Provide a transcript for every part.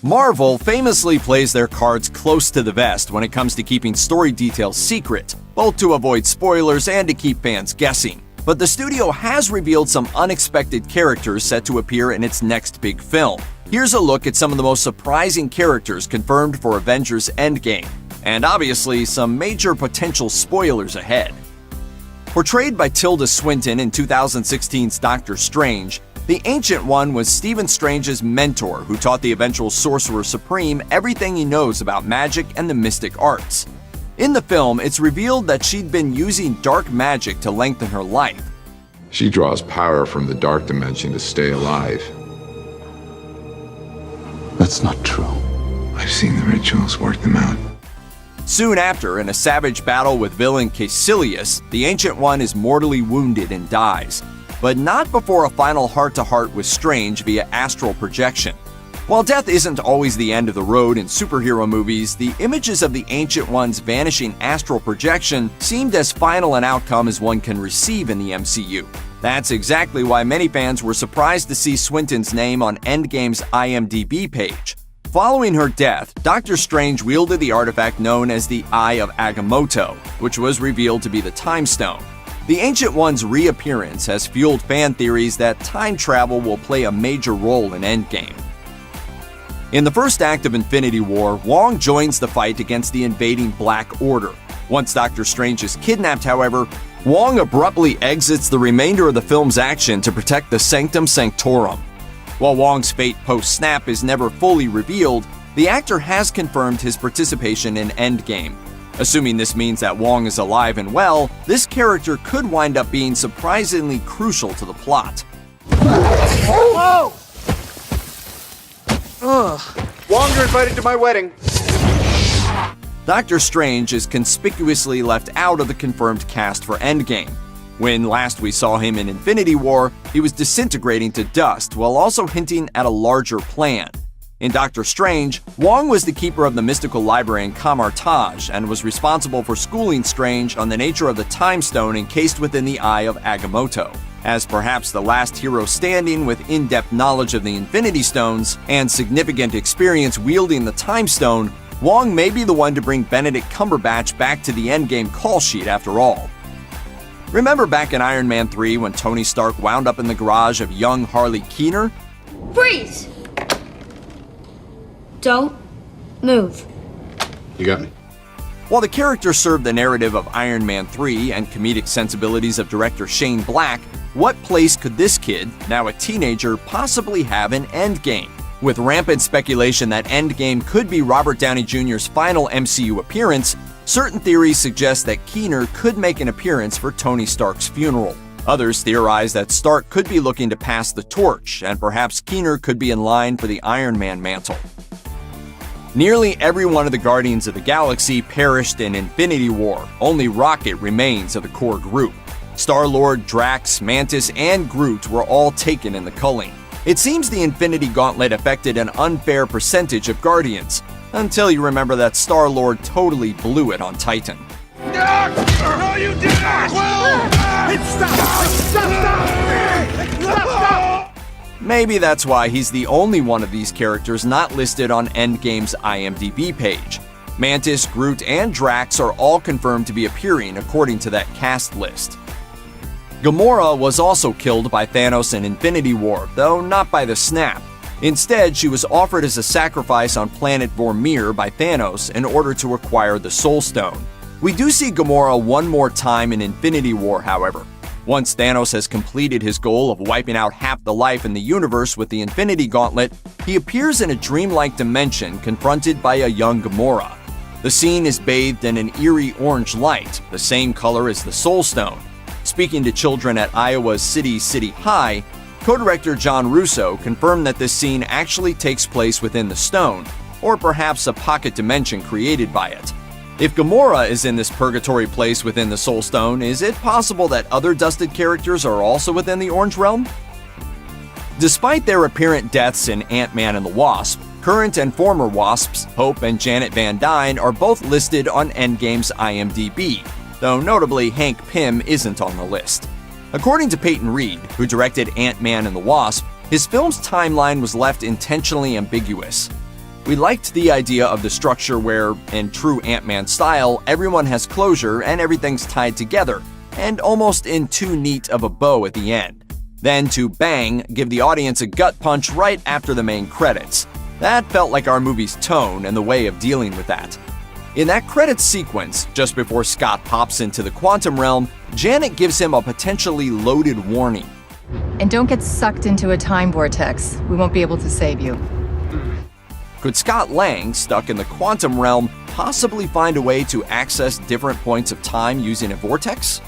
Marvel famously plays their cards close to the vest when it comes to keeping story details secret, both to avoid spoilers and to keep fans guessing. But the studio has revealed some unexpected characters set to appear in its next big film. Here's a look at some of the most surprising characters confirmed for Avengers Endgame, and obviously some major potential spoilers ahead. Portrayed by Tilda Swinton in 2016's Doctor Strange, the Ancient One was Stephen Strange's mentor who taught the eventual Sorcerer Supreme everything he knows about magic and the mystic arts. In the film, it's revealed that she'd been using dark magic to lengthen her life. She draws power from the dark dimension to stay alive. That's not true. I've seen the rituals, work them out. Soon after, in a savage battle with villain Caecilius, the Ancient One is mortally wounded and dies, but not before a final heart-to-heart with Strange via astral projection. While death isn't always the end of the road in superhero movies, the images of the Ancient One's vanishing astral projection seemed as final an outcome as one can receive in the MCU. That's exactly why many fans were surprised to see Swinton's name on Endgame's IMDb page. Following her death, Doctor Strange wielded the artifact known as the Eye of Agamotto, which was revealed to be the Time Stone. The Ancient One's reappearance has fueled fan theories that time travel will play a major role in Endgame. In the first act of Infinity War, Wong joins the fight against the invading Black Order. Once Doctor Strange is kidnapped, however, Wong abruptly exits the remainder of the film's action to protect the Sanctum Sanctorum. While Wong's fate post-snap is never fully revealed, the actor has confirmed his participation in Endgame. Assuming this means that Wong is alive and well, this character could wind up being surprisingly crucial to the plot. Whoa! Wong, you're invited to my wedding. Doctor Strange is conspicuously left out of the confirmed cast for Endgame. When last we saw him in Infinity War, he was disintegrating to dust while also hinting at a larger plan. In Doctor Strange, Wong was the keeper of the mystical library in Kamar-Taj and was responsible for schooling Strange on the nature of the Time Stone encased within the Eye of Agamotto. As perhaps the last hero standing with in-depth knowledge of the Infinity Stones and significant experience wielding the Time Stone, Wong may be the one to bring Benedict Cumberbatch back to the Endgame call sheet after all. Remember back in Iron Man 3 when Tony Stark wound up in the garage of young Harley Keener? Freeze! Don't move. You got me. While the character served the narrative of Iron Man 3 and comedic sensibilities of director Shane Black, what place could this kid, now a teenager, possibly have in Endgame? With rampant speculation that Endgame could be Robert Downey Jr.'s final MCU appearance, certain theories suggest that Keener could make an appearance for Tony Stark's funeral. Others theorize that Stark could be looking to pass the torch, and perhaps Keener could be in line for the Iron Man mantle. Nearly every one of the Guardians of the Galaxy perished in Infinity War. Only Rocket remains of the core group. Star-Lord, Drax, Mantis, and Groot were all taken in the culling. It seems the Infinity Gauntlet affected an unfair percentage of Guardians, until you remember that Star-Lord totally blew it on Titan. No, you did not! Stop! Maybe that's why he's the only one of these characters not listed on Endgame's IMDb page. Mantis, Groot, and Drax are all confirmed to be appearing according to that cast list. Gamora was also killed by Thanos in Infinity War, though not by the snap. Instead, she was offered as a sacrifice on planet Vormir by Thanos in order to acquire the Soul Stone. We do see Gamora one more time in Infinity War, however. Once Thanos has completed his goal of wiping out half the life in the universe with the Infinity Gauntlet, he appears in a dreamlike dimension confronted by a young Gamora. The scene is bathed in an eerie orange light, the same color as the Soul Stone. Speaking to children at Iowa's City High, co-director John Russo confirmed that this scene actually takes place within the stone, or perhaps a pocket dimension created by it. If Gamora is in this purgatory place within the Soul Stone, is it possible that other dusted characters are also within the Orange Realm? Despite their apparent deaths in Ant-Man and the Wasp, current and former Wasps, Hope and Janet Van Dyne, are both listed on Endgame's IMDb, though notably Hank Pym isn't on the list. According to Peyton Reed, who directed Ant-Man and the Wasp, his film's timeline was left intentionally ambiguous. We liked the idea of the structure where, in true Ant-Man style, everyone has closure and everything's tied together, and almost in too neat of a bow at the end. Then to bang, give the audience a gut punch right after the main credits. That felt like our movie's tone and the way of dealing with that. In that credits sequence, just before Scott pops into the quantum realm, Janet gives him a potentially loaded warning. And don't get sucked into a time vortex. We won't be able to save you. Could Scott Lang, stuck in the quantum realm, possibly find a way to access different points of time using a vortex?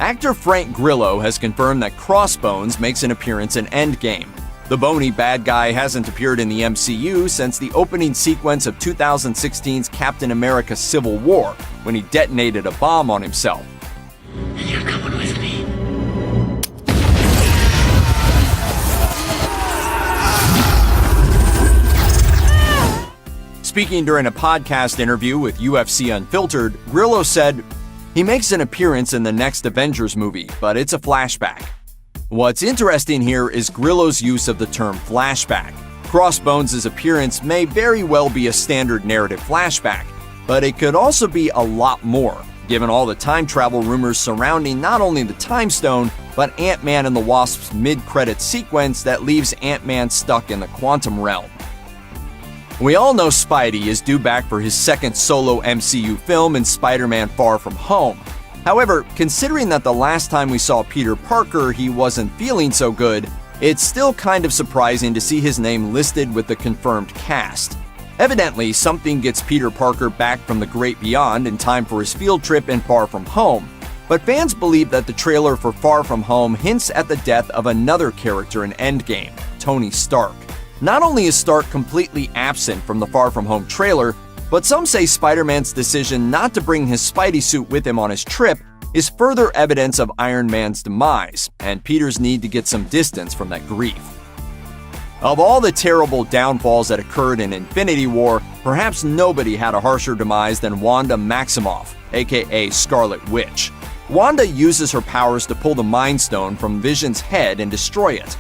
Actor Frank Grillo has confirmed that Crossbones makes an appearance in Endgame. The bony bad guy hasn't appeared in the MCU since the opening sequence of 2016's Captain America Civil War, when he detonated a bomb on himself. And you're coming with me. Speaking during a podcast interview with UFC Unfiltered, Grillo said, "He makes an appearance in the next Avengers movie, but it's a flashback." What's interesting here is Grillo's use of the term flashback. Crossbones' appearance may very well be a standard narrative flashback, but it could also be a lot more, given all the time travel rumors surrounding not only the Time Stone, but Ant-Man and the Wasp's mid-credit sequence that leaves Ant-Man stuck in the quantum realm. We all know Spidey is due back for his second solo MCU film in Spider-Man Far From Home. However, considering that the last time we saw Peter Parker he wasn't feeling so good, it's still kind of surprising to see his name listed with the confirmed cast. Evidently, something gets Peter Parker back from the great beyond in time for his field trip in Far From Home. But fans believe that the trailer for Far From Home hints at the death of another character in Endgame, Tony Stark. Not only is Stark completely absent from the Far From Home trailer, but some say Spider-Man's decision not to bring his Spidey suit with him on his trip is further evidence of Iron Man's demise, and Peter's need to get some distance from that grief. Of all the terrible downfalls that occurred in Infinity War, perhaps nobody had a harsher demise than Wanda Maximoff, aka Scarlet Witch. Wanda uses her powers to pull the Mind Stone from Vision's head and destroy it.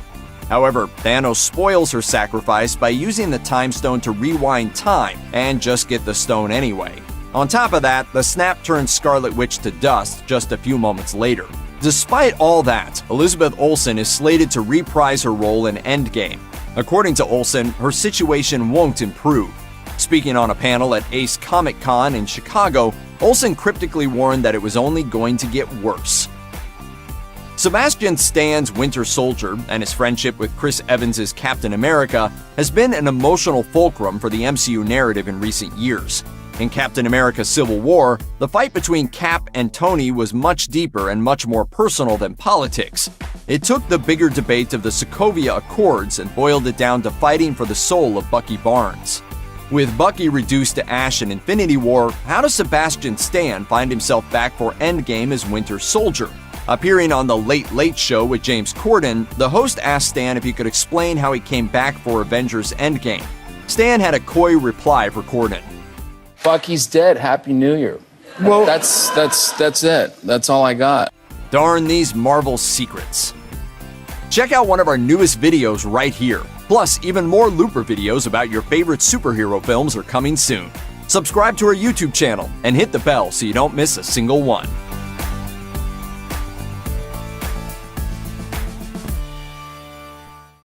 However, Thanos spoils her sacrifice by using the Time Stone to rewind time and just get the stone anyway. On top of that, the snap turns Scarlet Witch to dust just a few moments later. Despite all that, Elizabeth Olsen is slated to reprise her role in Endgame. According to Olsen, her situation won't improve. Speaking on a panel at Ace Comic Con in Chicago, Olsen cryptically warned that it was only going to get worse. Sebastian Stan's Winter Soldier and his friendship with Chris Evans' Captain America has been an emotional fulcrum for the MCU narrative in recent years. In Captain America Civil War, the fight between Cap and Tony was much deeper and much more personal than politics. It took the bigger debate of the Sokovia Accords and boiled it down to fighting for the soul of Bucky Barnes. With Bucky reduced to ash in Infinity War, how does Sebastian Stan find himself back for Endgame as Winter Soldier? Appearing on The Late Late Show with James Corden, the host asked Stan if he could explain how he came back for Avengers Endgame. Stan had a coy reply for Corden. Bucky's dead. Happy New Year. Well, That's it. That's all I got. Darn these Marvel secrets. Check out one of our newest videos right here. Plus, even more Looper videos about your favorite superhero films are coming soon. Subscribe to our YouTube channel and hit the bell so you don't miss a single one.